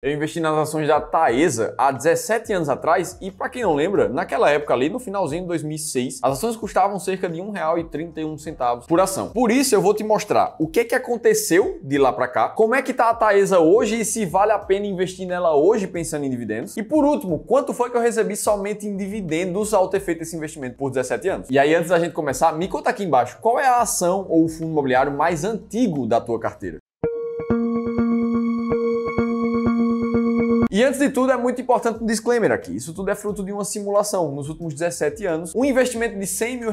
Eu investi nas ações da Taesa há 17 anos atrás e, para quem não lembra, naquela época ali, no finalzinho de 2006, as ações custavam cerca de R$ 1,31 por ação. Por isso eu vou te mostrar o que aconteceu de lá para cá, como é que tá a Taesa hoje e se vale a pena investir nela hoje pensando em dividendos. E por último, quanto foi que eu recebi somente em dividendos ao ter feito esse investimento por 17 anos. E aí, antes da gente começar, me conta aqui embaixo, qual é a ação ou o fundo imobiliário mais antigo da tua carteira? E antes de tudo, é muito importante um disclaimer aqui. Isso tudo é fruto de uma simulação. Nos últimos 17 anos, um investimento de R$100 mil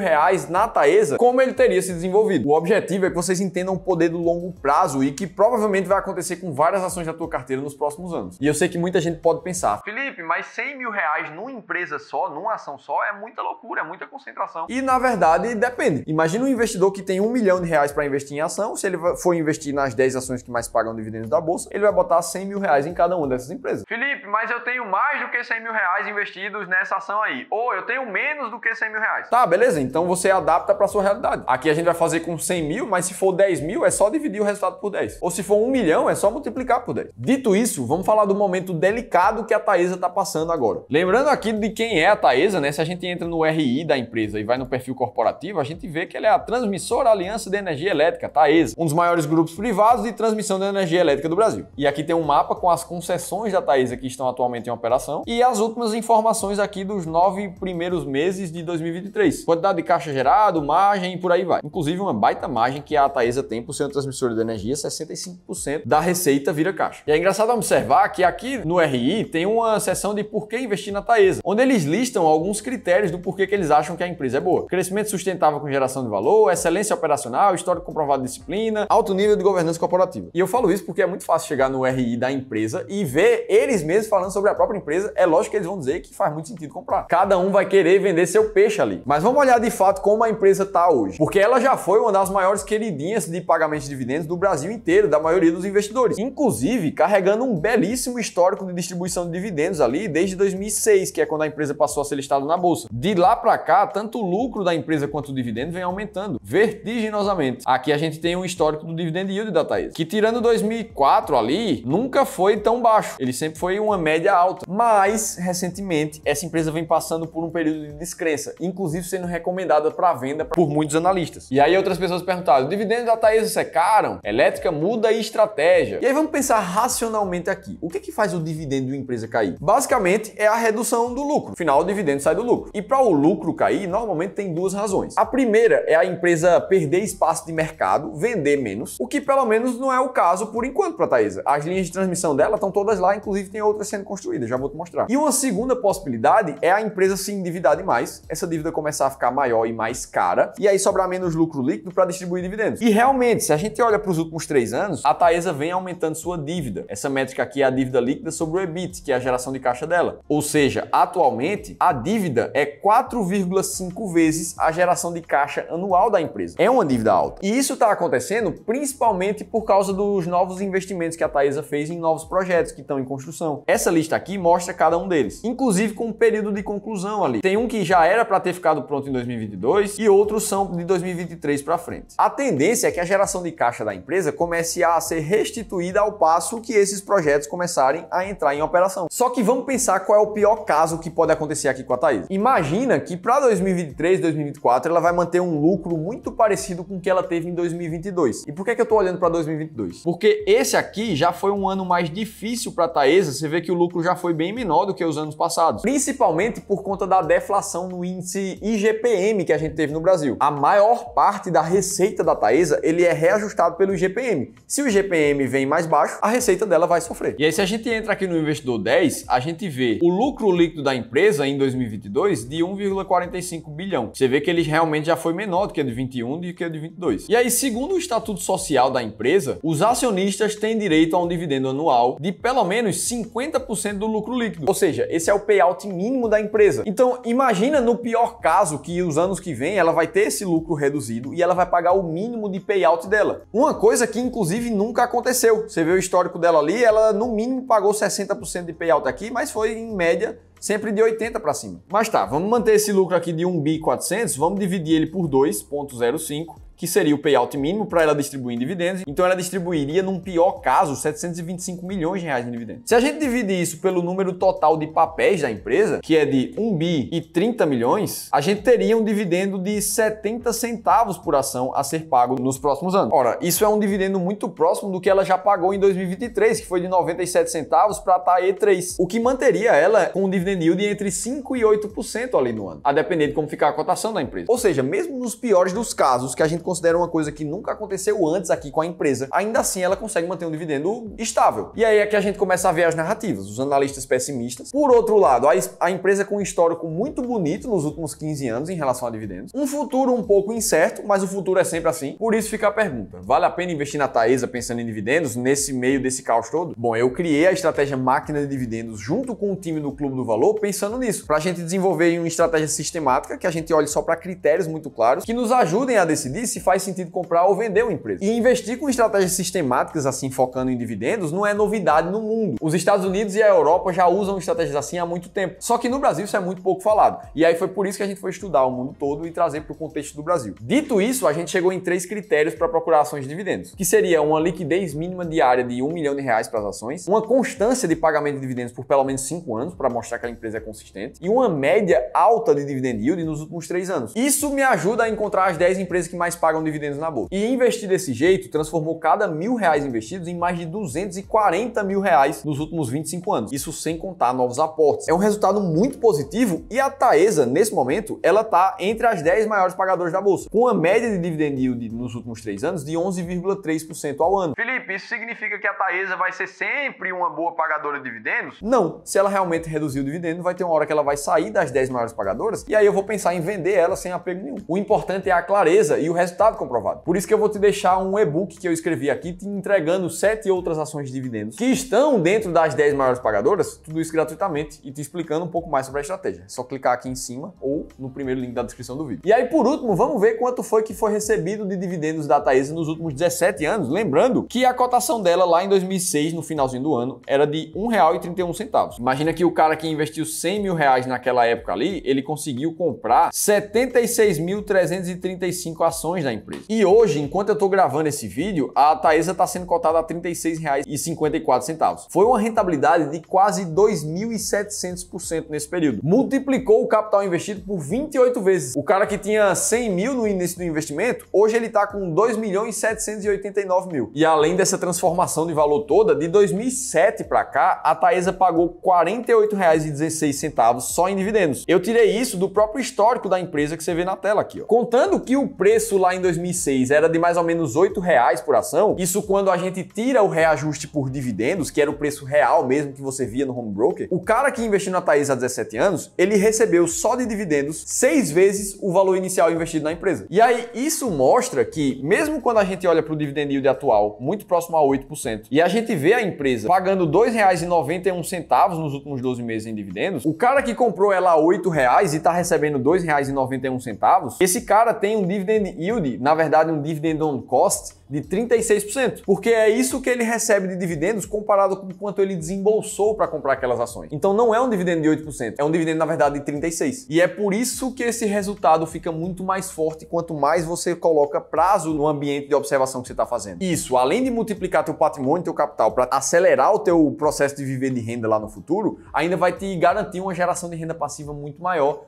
na Taesa, como ele teria se desenvolvido. O objetivo é que vocês entendam o poder do longo prazo e que provavelmente vai acontecer com várias ações da tua carteira nos próximos anos. E eu sei que muita gente pode pensar, Felipe, mas R$100 mil numa empresa só, numa ação só, é muita loucura, é muita concentração. E na verdade, depende. Imagina um investidor que tem R$1 milhão para investir em ação. Se ele for investir nas 10 ações que mais pagam dividendos da bolsa, ele vai botar R$100 mil em cada uma dessas empresas. Felipe, mas eu tenho mais do que R$100 mil investidos nessa ação aí. Ou eu tenho menos do que R$100 mil. Tá, beleza. Então você adapta para sua realidade. Aqui a gente vai fazer com 100 mil, mas se for 10 mil, é só dividir o resultado por 10. Ou se for 1 milhão, é só multiplicar por 10. Dito isso, vamos falar do momento delicado que a Taesa está passando agora. Lembrando aqui de quem é a Taesa, né? Se a gente entra no RI da empresa e vai no perfil corporativo, a gente vê que ela é a Transmissora Aliança de Energia Elétrica, Taesa, um dos maiores grupos privados de transmissão de energia elétrica do Brasil. E aqui tem um mapa com as concessões da Taesa que estão atualmente em operação e as últimas informações aqui dos 9 primeiros meses de 2023. Quantidade de caixa gerado, margem e por aí vai. Inclusive uma baita margem que a Taesa tem por ser uma transmissora de energia, 65% da receita vira caixa. E é engraçado observar que aqui no RI tem uma seção de por que investir na Taesa, onde eles listam alguns critérios do porquê que eles acham que a empresa é boa. Crescimento sustentável com geração de valor, excelência operacional, histórico comprovado de disciplina, alto nível de governança corporativa. E eu falo isso porque é muito fácil chegar no RI da empresa e ver eles mesmos falando sobre a própria empresa. É lógico que eles vão dizer que faz muito sentido comprar. Cada um vai querer vender seu peixe ali. Mas vamos olhar de fato como a empresa está hoje. Porque ela já foi uma das maiores queridinhas de pagamento de dividendos do Brasil inteiro, da maioria dos investidores. Inclusive, carregando um belíssimo histórico de distribuição de dividendos ali desde 2006, que é quando a empresa passou a ser listada na bolsa. De lá para cá, tanto o lucro da empresa quanto o dividendo vem aumentando vertiginosamente. Aqui a gente tem um histórico do dividend yield da Taesa, que tirando 2004 ali, nunca foi tão baixo. Ele sempre foi uma média alta. Mas, recentemente, essa empresa vem passando por um período de descrença, inclusive sendo recomendada para venda por muitos analistas. E aí outras pessoas perguntaram, o dividendo da Taesa secaram? Elétrica muda estratégia. E aí vamos pensar racionalmente aqui. O que faz o dividendo de uma empresa cair? Basicamente, é a redução do lucro. Afinal, o dividendo sai do lucro. E para o lucro cair, normalmente tem duas razões. A primeira é a empresa perder espaço de mercado, vender menos, o que pelo menos não é o caso por enquanto para a Taesa. As linhas de transmissão dela estão todas lá, inclusive tem outras sendo construídas, já vou te mostrar. E uma segunda possibilidade é a empresa se endividar demais, essa dívida começar a ficar maior e mais cara, e aí sobrar menos lucro líquido para distribuir dividendos. E realmente, se a gente olha para os últimos 3 anos, a Taesa vem aumentando sua dívida. Essa métrica aqui é a dívida líquida sobre o EBIT, que é a geração de caixa dela. Ou seja, atualmente, a dívida é 4,5 vezes a geração de caixa anual da empresa. É uma dívida alta. E isso está acontecendo principalmente por causa dos novos investimentos que a Taesa fez em novos projetos que estão em construção. Essa lista aqui mostra cada um deles, inclusive com um período de conclusão ali. Tem um que já era para ter ficado pronto em 2022 e outros são de 2023 para frente. A tendência é que a geração de caixa da empresa comece a ser restituída ao passo que esses projetos começarem a entrar em operação. Só que vamos pensar qual é o pior caso que pode acontecer aqui com a Taesa. Imagina que para 2023, 2024 ela vai manter um lucro muito parecido com o que ela teve em 2022. E por que eu estou olhando para 2022? Porque esse aqui já foi um ano mais difícil para a Taesa. Você vê que o lucro já foi bem menor do que os anos passados, principalmente por conta da deflação no índice IGPM que a gente teve no Brasil. A maior parte da receita da Taesa, ele é reajustado pelo IGPM. Se o IGPM vem mais baixo, a receita dela vai sofrer. E aí se a gente entra aqui no Investidor 10, a gente vê o lucro líquido da empresa em 2022 de 1,45 bilhão. Você vê que ele realmente já foi menor do que o de 21 e do que o de 22. E aí, segundo o Estatuto Social da empresa, os acionistas têm direito a um dividendo anual de pelo menos 50% do lucro líquido. Ou seja, esse é o payout mínimo da empresa. Então, imagina no pior caso que os anos que vem ela vai ter esse lucro reduzido e ela vai pagar o mínimo de payout dela. Uma coisa que, inclusive, nunca aconteceu. Você vê o histórico dela ali, ela no mínimo pagou 60% de payout aqui, mas foi em média sempre de 80 para cima. Mas tá, vamos manter esse lucro aqui de 1.400 bi, vamos dividir ele por 2,05 que seria o payout mínimo para ela distribuir em dividendos. Então ela distribuiria, num pior caso, 725 milhões de reais em dividendos. Se a gente dividir isso pelo número total de papéis da empresa, que é de 1 bi e 30 milhões, a gente teria um dividendo de 70 centavos por ação a ser pago nos próximos anos. Ora, isso é um dividendo muito próximo do que ela já pagou em 2023, que foi de 97 centavos para a TAE 3, o que manteria ela com um dividend yield entre 5% e 8% ali no ano, a depender de como ficar a cotação da empresa. Ou seja, mesmo nos piores dos casos, que a gente considera uma coisa que nunca aconteceu antes aqui com a empresa, ainda assim ela consegue manter um dividendo estável. E aí é que a gente começa a ver as narrativas, os analistas pessimistas. Por outro lado, a empresa com um histórico muito bonito nos últimos 15 anos em relação a dividendos. Um futuro um pouco incerto, mas o futuro é sempre assim. Por isso fica a pergunta, vale a pena investir na Taesa pensando em dividendos nesse meio desse caos todo? Bom, eu criei a estratégia máquina de dividendos junto com o time do Clube do Valor pensando nisso, para a gente desenvolver uma estratégia sistemática que a gente olhe só para critérios muito claros que nos ajudem a decidir se faz sentido comprar ou vender uma empresa. E investir com estratégias sistemáticas assim focando em dividendos não é novidade no mundo. Os Estados Unidos e a Europa já usam estratégias assim há muito tempo. Só que no Brasil isso é muito pouco falado. E aí foi por isso que a gente foi estudar o mundo todo e trazer para o contexto do Brasil. Dito isso, a gente chegou em 3 critérios para procurar ações de dividendos, que seria uma liquidez mínima diária de R$1 milhão para as ações, uma constância de pagamento de dividendos por pelo menos 5 anos, para mostrar que a empresa é consistente, e uma média alta de dividend yield nos últimos 3 anos. Isso me ajuda a encontrar as 10 empresas que mais pagam dividendos na bolsa. E investir desse jeito transformou cada R$1.000 investidos em mais de R$240 mil nos últimos 25 anos. Isso sem contar novos aportes. É um resultado muito positivo e a Taesa, nesse momento, ela está entre as 10 maiores pagadoras da bolsa, com uma média de dividend yield nos últimos 3 anos de 11,3% ao ano. Felipe, isso significa que a Taesa vai ser sempre uma boa pagadora de dividendos? Não. Se ela realmente reduzir o dividendo, vai ter uma hora que ela vai sair das 10 maiores pagadoras e aí eu vou pensar em vender ela sem apego nenhum. O importante é a clareza e o resultado comprovado. Por isso que eu vou te deixar um e-book que eu escrevi aqui te entregando 7 outras ações de dividendos que estão dentro das 10 maiores pagadoras, tudo isso gratuitamente e te explicando um pouco mais sobre a estratégia. É só clicar aqui em cima ou no primeiro link da descrição do vídeo. E aí, por último, vamos ver quanto foi recebido de dividendos da Taesa nos últimos 17 anos. Lembrando que a cotação dela lá em 2006, no finalzinho do ano, era de R$1,31. Imagina que o cara que investiu R$100 mil naquela época ali, ele conseguiu comprar 76.335 ações da empresa. E hoje, enquanto eu estou gravando esse vídeo, a Taesa está sendo cotada a R$36,54. Foi uma rentabilidade de quase 2.700% nesse período. Multiplicou o capital investido por 28 vezes. O cara que tinha 100 mil no início do investimento, hoje ele está com 2.789.000. E além dessa transformação de valor toda, de 2007 para cá, a Taesa pagou R$48,16 só em dividendos. Eu tirei isso do próprio histórico da empresa que você vê na tela aqui, ó. Contando que o preço lá em 2006 era de mais ou menos R$8 por ação, isso quando a gente tira o reajuste por dividendos, que era o preço real mesmo que você via no home broker, o cara que investiu na Taesa há 17 anos, ele recebeu só de dividendos 6 vezes o valor inicial investido na empresa. E aí isso mostra que mesmo quando a gente olha para o dividend yield atual, muito próximo a 8%, e a gente vê a empresa pagando R$2,91 nos últimos 12 meses em dividendos, o cara que comprou ela a R$8 e está recebendo R$2,91, esse cara tem um dividend yield, na verdade um dividend on cost, de 36%, porque é isso que ele recebe de dividendos comparado com quanto ele desembolsou para comprar aquelas ações. Então não é um dividendo de 8%, é um dividendo na verdade de 36%. E é por isso que esse resultado fica muito mais forte quanto mais você coloca prazo no ambiente de observação que você está fazendo. Isso, além de multiplicar teu patrimônio, teu capital, para acelerar o teu processo de viver de renda lá no futuro, ainda vai te garantir uma geração de renda passiva muito maior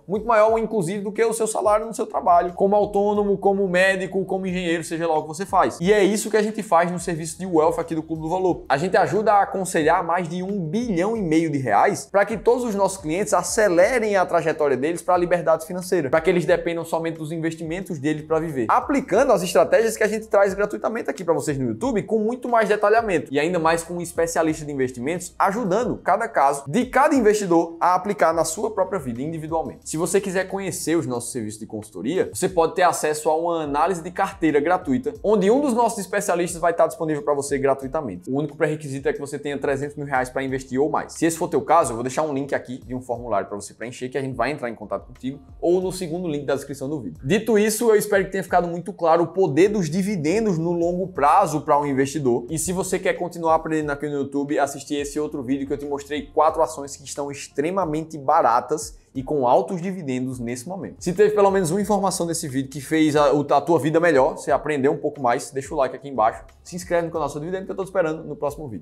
inclusive do que o seu salário no seu trabalho, como autônomo, como médico, como engenheiro, seja lá o que você faz. E é isso que a gente faz no serviço de Wealth aqui do Clube do Valor. A gente ajuda a aconselhar mais de R$1,5 bilhão para que todos os nossos clientes acelerem a trajetória deles para a liberdade financeira, para que eles dependam somente dos investimentos deles para viver, aplicando as estratégias que a gente traz gratuitamente aqui para vocês no YouTube, com muito mais detalhamento e ainda mais com um especialista de investimentos ajudando cada caso de cada investidor a aplicar na sua própria vida individualmente. Se você quiser conhecer os nossos serviços de consultoria, você pode ter acesso a uma análise de carteira gratuita, onde um dos nossos especialistas vai estar disponível para você gratuitamente. O único pré-requisito é que você tenha R$300 mil para investir ou mais. Se esse for teu caso, eu vou deixar um link aqui de um formulário para você preencher, que a gente vai entrar em contato contigo, ou no segundo link da descrição do vídeo. Dito isso, eu espero que tenha ficado muito claro o poder dos dividendos no longo prazo para um investidor. E se você quer continuar aprendendo aqui no YouTube, assistir esse outro vídeo que eu te mostrei 4 ações que estão extremamente baratas e com altos dividendos nesse momento. Se teve pelo menos uma informação nesse vídeo que fez a tua vida melhor, você aprendeu um pouco mais, deixa o like aqui embaixo, se inscreve no canal Sou Dividendo que eu estou esperando no próximo vídeo.